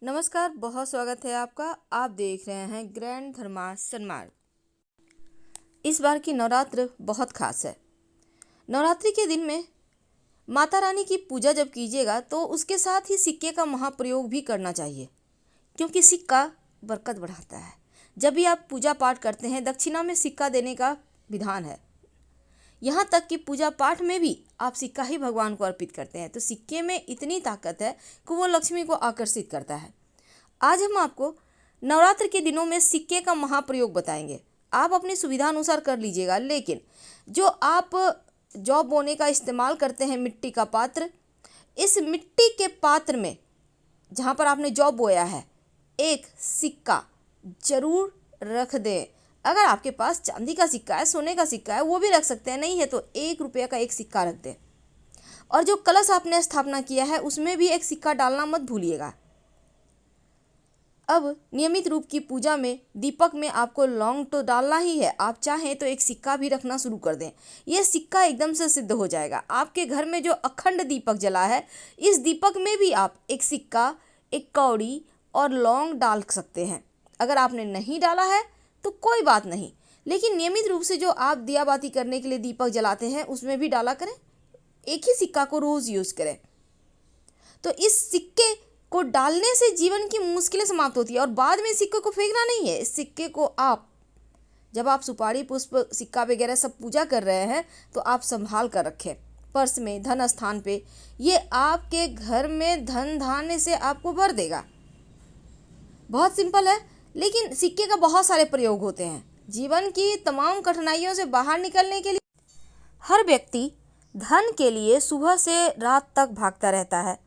नमस्कार, बहुत स्वागत है आपका। आप देख रहे हैं ग्रैंड धर्मार्थ सन्मार्ग। इस बार की नवरात्र बहुत खास है। नवरात्रि के दिन में माता रानी की पूजा जब कीजिएगा तो उसके साथ ही सिक्के का महाप्रयोग भी करना चाहिए, क्योंकि सिक्का बरकत बढ़ाता है। जब भी आप पूजा पाठ करते हैं, दक्षिणा में सिक्का देने का विधान है। यहाँ तक कि पूजा पाठ में भी आप सिक्का ही भगवान को अर्पित करते हैं। तो सिक्के में इतनी ताकत है कि वो लक्ष्मी को आकर्षित करता है। आज हम आपको नवरात्र के दिनों में सिक्के का महाप्रयोग बताएंगे। आप अपनी सुविधा अनुसार कर लीजिएगा, लेकिन जो आप जौ बोने का इस्तेमाल करते हैं मिट्टी का पात्र, इस मिट्टी के पात्र में जहाँ पर आपने जौ बोया है, एक सिक्का जरूर रख दें। अगर आपके पास चांदी का सिक्का है, सोने का सिक्का है, वो भी रख सकते हैं। नहीं है तो 1 रुपये का एक सिक्का रख दें। और जो कलश आपने स्थापना किया है उसमें भी एक सिक्का डालना मत भूलिएगा। अब नियमित रूप की पूजा में दीपक में आपको लौंग तो डालना ही है। आप चाहें तो एक सिक्का भी रखना शुरू कर दें। यह सिक्का एकदम से सिद्ध हो जाएगा। आपके घर में जो अखंड दीपक जला है, इस दीपक में भी आप एक सिक्का, एक कौड़ी और लौंग डाल सकते हैं। अगर आपने नहीं डाला है तो कोई बात नहीं, लेकिन नियमित रूप से जो आप दिया बाती करने के लिए दीपक जलाते हैं उसमें भी डाला करें। एक ही सिक्का को रोज़ यूज़ करें। तो इस सिक्के को डालने से जीवन की मुश्किलें समाप्त होती है। और बाद में सिक्के को फेंकना नहीं है। इस सिक्के को आप जब आप सुपारी, पुष्प, सिक्का वगैरह सब पूजा कर रहे हैं तो आप संभाल कर रखें, पर्स में, धन स्थान पे। ये आपके घर में धन धान्य से आपको भर देगा। बहुत सिंपल है, लेकिन सिक्के का बहुत सारे प्रयोग होते हैं। जीवन की तमाम कठिनाइयों से बाहर निकलने के लिए हर व्यक्ति धन के लिए सुबह से रात तक भागता रहता है।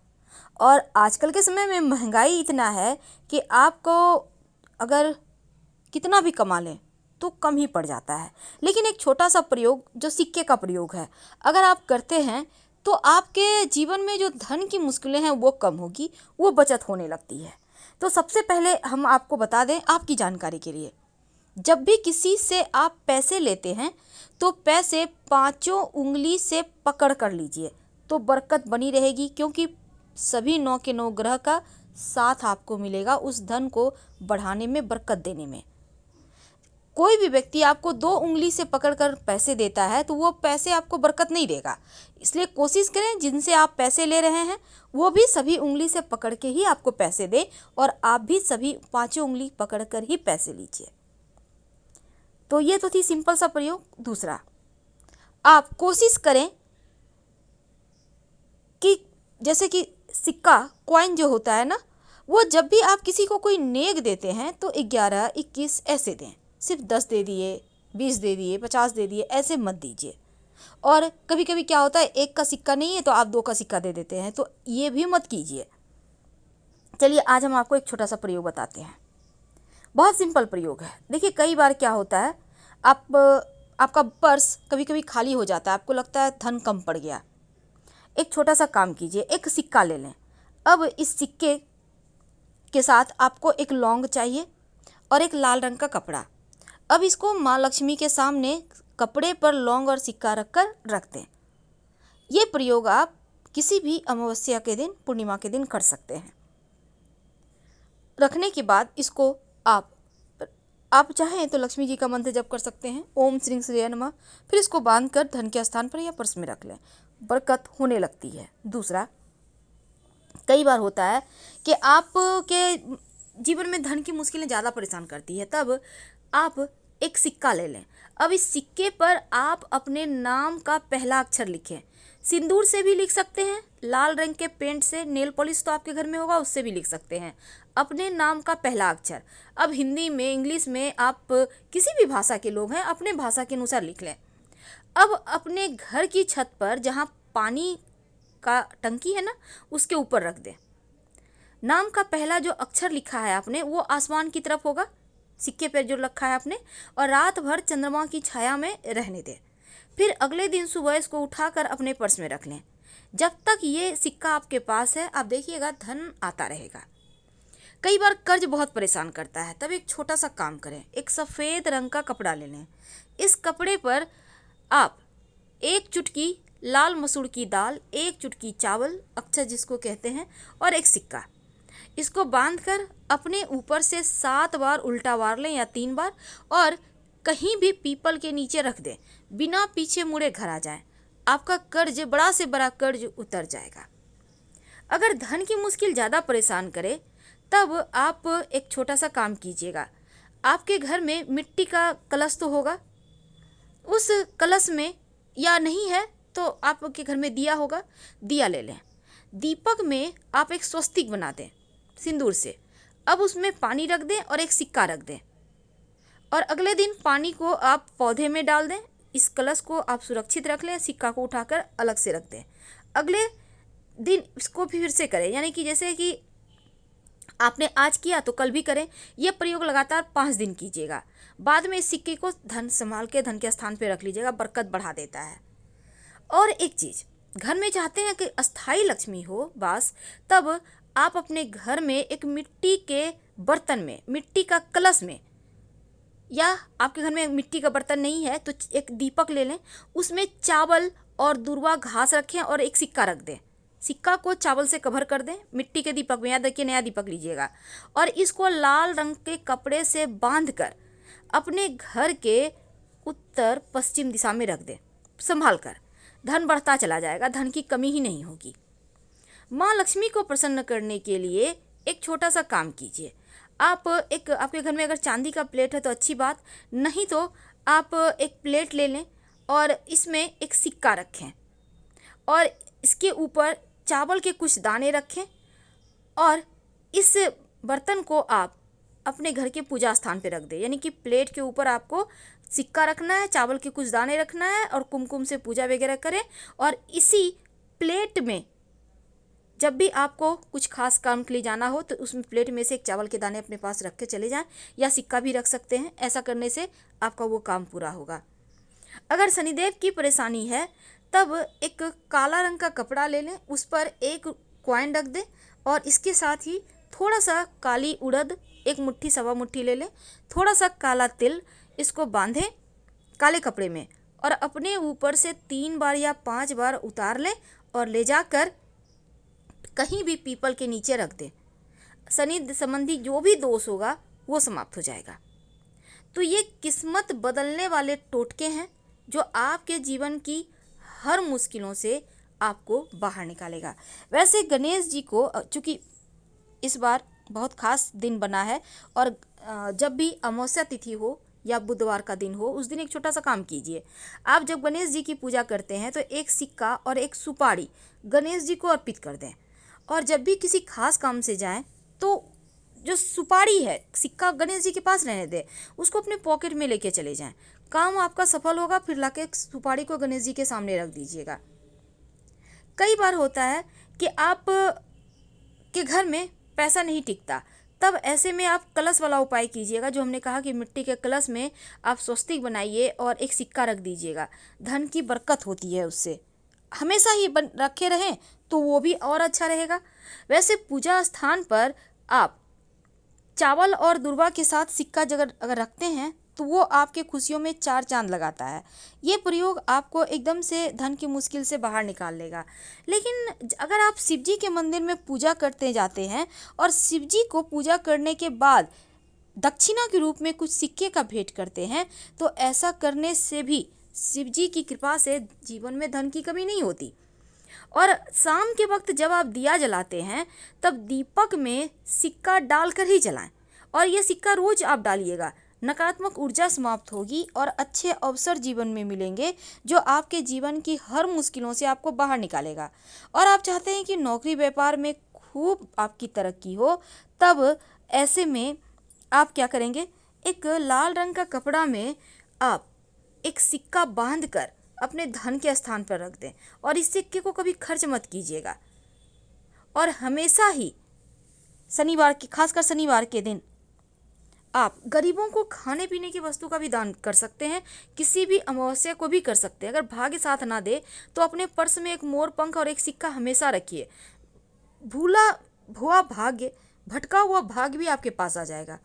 और आजकल के समय में महंगाई इतना है कि आपको अगर कितना भी कमा लें तो कम ही पड़ जाता है। लेकिन एक छोटा सा प्रयोग जो सिक्के का प्रयोग है, अगर आप करते हैं तो आपके जीवन में जो धन की मुश्किलें हैं वो कम होगी, वो बचत होने लगती है। तो सबसे पहले हम आपको बता दें आपकी जानकारी के लिए, जब भी किसी से आप पैसे लेते हैं तो पैसे 5 उंगली से पकड़ कर लीजिए, तो बरकत बनी रहेगी। क्योंकि सभी 9 के 9 ग्रह का साथ आपको मिलेगा उस धन को बढ़ाने में, बरकत देने में। कोई भी व्यक्ति आपको 2 उंगली से पकड़कर पैसे देता है तो वो पैसे आपको बरकत नहीं देगा। इसलिए कोशिश करें जिनसे आप पैसे ले रहे हैं वो भी सभी उंगली से पकड़ के ही आपको पैसे दें, और आप भी सभी 5 उंगली पकड़कर ही पैसे लीजिए। तो ये तो थी सिंपल सा प्रयोग। दूसरा, आप कोशिश करें कि जैसे कि सिक्का, कॉइन जो होता है ना, वो जब भी आप किसी को कोई नेक देते हैं तो 11, 21 ऐसे दें। सिर्फ 10 दे दिए, 20 दे दिए, 50 दे दिए, ऐसे मत दीजिए। और कभी कभी क्या होता है, 1 का सिक्का नहीं है तो आप 2 का सिक्का दे देते हैं, तो ये भी मत कीजिए। चलिए आज हम आपको एक छोटा सा प्रयोग बताते हैं। बहुत सिंपल प्रयोग है। देखिए कई बार क्या होता है, आपका पर्स कभी कभी खाली हो जाता है, आपको लगता है धन कम पड़ गया। एक छोटा सा काम कीजिए, एक सिक्का ले लें। अब इस सिक्के के साथ आपको एक लौंग चाहिए और एक लाल रंग का कपड़ा। अब इसको माँ लक्ष्मी के सामने कपड़े पर लौंग और सिक्का रखकर रख दें। ये प्रयोग आप किसी भी अमावस्या के दिन, पूर्णिमा के दिन कर सकते हैं। रखने के बाद इसको आप चाहें तो लक्ष्मी जी का मंत्र जप कर सकते हैं, ओम श्री श्री नमः। फिर इसको बांधकर धन के स्थान पर या पर्स में रख लें, बरकत होने लगती है। दूसरा, कई बार होता है कि आपके जीवन में धन की मुश्किलें ज़्यादा परेशान करती है, तब आप एक सिक्का ले लें। अब इस सिक्के पर आप अपने नाम का पहला अक्षर लिखें। सिंदूर से भी लिख सकते हैं, लाल रंग के पेंट से, नेल पॉलिश तो आपके घर में होगा उससे भी लिख सकते हैं। अपने नाम का पहला अक्षर, अब हिंदी में, इंग्लिश में, आप किसी भी भाषा के लोग हैं अपने भाषा के अनुसार लिख लें। अब अपने घर की छत पर जहाँ पानी का टंकी है ना, उसके ऊपर रख दें। नाम का पहला जो अक्षर लिखा है आपने वो आसमान की तरफ होगा, सिक्के पर जो रखा है आपने, और रात भर चंद्रमा की छाया में रहने दें। फिर अगले दिन सुबह इसको उठाकर अपने पर्स में रख लें। जब तक ये सिक्का आपके पास है आप देखिएगा धन आता रहेगा। कई बार कर्ज बहुत परेशान करता है, तब एक छोटा सा काम करें, एक सफ़ेद रंग का कपड़ा ले लें। इस कपड़े पर आप 1 चुटकी लाल मसूर की दाल, 1 चुटकी चावल, अक्षर जिसको कहते हैं, और एक सिक्का, इसको बांधकर अपने ऊपर से 7 बार उल्टा वार लें या 3 बार, और कहीं भी पीपल के नीचे रख दें, बिना पीछे मुड़े घर आ जाएं। आपका कर्ज, बड़ा से बड़ा कर्ज उतर जाएगा। अगर धन की मुश्किल ज़्यादा परेशान करे तब आप एक छोटा सा काम कीजिएगा। आपके घर में मिट्टी का कलश तो होगा, उस कलश में, या नहीं है तो आपके घर में दिया होगा, दिया ले लें। दीपक में आप एक स्वस्तिक बना दें सिंदूर से। अब उसमें पानी रख दें और एक सिक्का रख दें, और अगले दिन पानी को आप पौधे में डाल दें। इस कलश को आप सुरक्षित रख लें, सिक्का को उठाकर अलग से रख दें। अगले दिन इसको फिर से करें, यानी कि जैसे कि आपने आज किया तो कल भी करें। यह प्रयोग लगातार 5 दिन कीजिएगा। बाद में इस सिक्के को धन संभाल के धन के स्थान पे रख लीजिएगा, बरकत बढ़ा देता है। और एक चीज़, घर में चाहते हैं कि अस्थाई लक्ष्मी हो वास, तब आप अपने घर में एक मिट्टी के बर्तन में, मिट्टी का कलश में, या आपके घर में मिट्टी का बर्तन नहीं है तो एक दीपक ले लें, उसमें चावल और दूर्वा घास रखें और एक सिक्का रख दें। सिक्का को चावल से कवर कर दें मिट्टी के दीपक में, या देखिए नया दीपक लीजिएगा, और इसको लाल रंग के कपड़े से बांधकर अपने घर के उत्तर पश्चिम दिशा में रख दें संभाल कर। धन बढ़ता चला जाएगा, धन की कमी ही नहीं होगी। माँ लक्ष्मी को प्रसन्न करने के लिए एक छोटा सा काम कीजिए। आप एक, आपके घर में अगर चांदी का प्लेट है तो अच्छी बात, नहीं तो आप एक प्लेट ले लें और इसमें एक सिक्का रखें और इसके ऊपर चावल के कुछ दाने रखें, और इस बर्तन को आप अपने घर के पूजा स्थान पे रख दें। यानी कि प्लेट के ऊपर आपको सिक्का रखना है, चावल के कुछ दाने रखना है और कुमकुम से पूजा वगैरह करें। और इसी प्लेट में जब भी आपको कुछ खास काम के लिए जाना हो तो उसमें प्लेट में से एक चावल के दाने अपने पास रख के चले जाएं, या सिक्का भी रख सकते हैं। ऐसा करने से आपका वो काम पूरा होगा। अगर शनिदेव की परेशानी है तब एक काला रंग का कपड़ा ले लें, उस पर एक कॉइन रख दें, और इसके साथ ही थोड़ा सा काली उड़द, एक मुट्ठी सवा मुट्ठी ले लें, थोड़ा सा काला तिल, इसको बांधें काले कपड़े में और अपने ऊपर से 3 बार या 5 बार उतार लें और ले जाकर कहीं भी पीपल के नीचे रख दें। शनि संबंधी जो भी दोष होगा वो समाप्त हो जाएगा। तो ये किस्मत बदलने वाले टोटके हैं जो आपके जीवन की हर मुश्किलों से आपको बाहर निकालेगा। वैसे गणेश जी को, चूँकि इस बार बहुत खास दिन बना है, और जब भी अमावस्या तिथि हो या बुधवार का दिन हो, उस दिन एक छोटा सा काम कीजिए। आप जब गणेश जी की पूजा करते हैं तो एक सिक्का और एक सुपारी गणेश जी को अर्पित कर दें, और जब भी किसी खास काम से जाएं तो जो सुपारी है, सिक्का गणेश जी के पास रहने दें, उसको अपने पॉकेट में लेके चले जाएं। काम आपका सफल होगा। फिर लाके सुपारी को गणेश जी के सामने रख दीजिएगा। कई बार होता है कि आप के घर में पैसा नहीं टिकता, तब ऐसे में आप कलश वाला उपाय कीजिएगा, जो हमने कहा कि मिट्टी के कलश में आप स्वस्तिक बनाइए और एक सिक्का रख दीजिएगा। धन की बरकत होती है उससे, हमेशा ही रखे रहें तो वो भी और अच्छा रहेगा। वैसे पूजा स्थान पर आप चावल और दूर्वा के साथ सिक्का अगर रखते हैं तो वो आपके खुशियों में 4 चांद लगाता है। ये प्रयोग आपको एकदम से धन की मुश्किल से बाहर निकाल लेगा। लेकिन अगर आप शिव जी के मंदिर में पूजा करते जाते हैं और शिव जी को पूजा करने के बाद दक्षिणा के रूप में कुछ सिक्के का भेंट करते हैं, तो ऐसा करने से भी शिव जी की कृपा से जीवन में धन की कमी नहीं होती। और शाम के वक्त जब आप दिया जलाते हैं तब दीपक में सिक्का डालकर ही जलाएं, और ये सिक्का रोज आप डालिएगा। नकारात्मक ऊर्जा समाप्त होगी और अच्छे अवसर जीवन में मिलेंगे, जो आपके जीवन की हर मुश्किलों से आपको बाहर निकालेगा। और आप चाहते हैं कि नौकरी व्यापार में खूब आपकी तरक्की हो, तब ऐसे में आप क्या करेंगे, एक लाल रंग का कपड़ा में आप एक सिक्का बांधकर अपने धन के स्थान पर रख दें, और इस सिक्के को कभी खर्च मत कीजिएगा। और हमेशा ही शनिवार के, खासकर शनिवार के दिन आप गरीबों को खाने पीने की वस्तु का भी दान कर सकते हैं। किसी भी अमावस्या को भी कर सकते हैं। अगर भाग्य साथ ना दे तो अपने पर्स में एक मोर पंख और एक सिक्का हमेशा रखिए। भूला हुआ भाग्य, भटका हुआ भाग्य भी आपके पास आ जाएगा।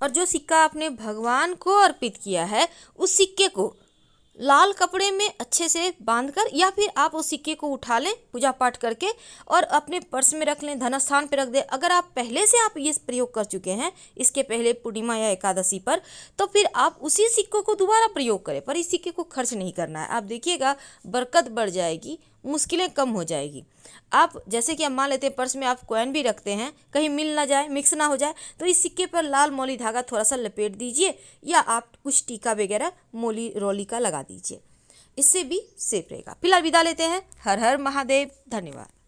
और जो सिक्का आपने भगवान को अर्पित किया है, उस सिक्के को लाल कपड़े में अच्छे से बांधकर, या फिर आप उस सिक्के को उठा लें पूजा पाठ करके और अपने पर्स में रख लें, धनस्थान पे रख दें। अगर आप पहले से आप ये प्रयोग कर चुके हैं इसके पहले पूर्णिमा या एकादशी पर, तो फिर आप उसी सिक्कों को दोबारा प्रयोग करें, पर इस सिक्के को खर्च नहीं करना है। आप देखिएगा बरकत बढ़ जाएगी, मुश्किलें कम हो जाएगी। आप जैसे कि हम मान लेते हैं पर्स में आप कॉइन भी रखते हैं, कहीं मिल ना जाए, मिक्स ना हो जाए, तो इस सिक्के पर लाल मौली धागा थोड़ा सा लपेट दीजिए, या आप कुछ टीका वगैरह मोली रोली का लगा दीजिए, इससे भी सेफ रहेगा। फिलहाल विदा लेते हैं। हर हर महादेव। धन्यवाद।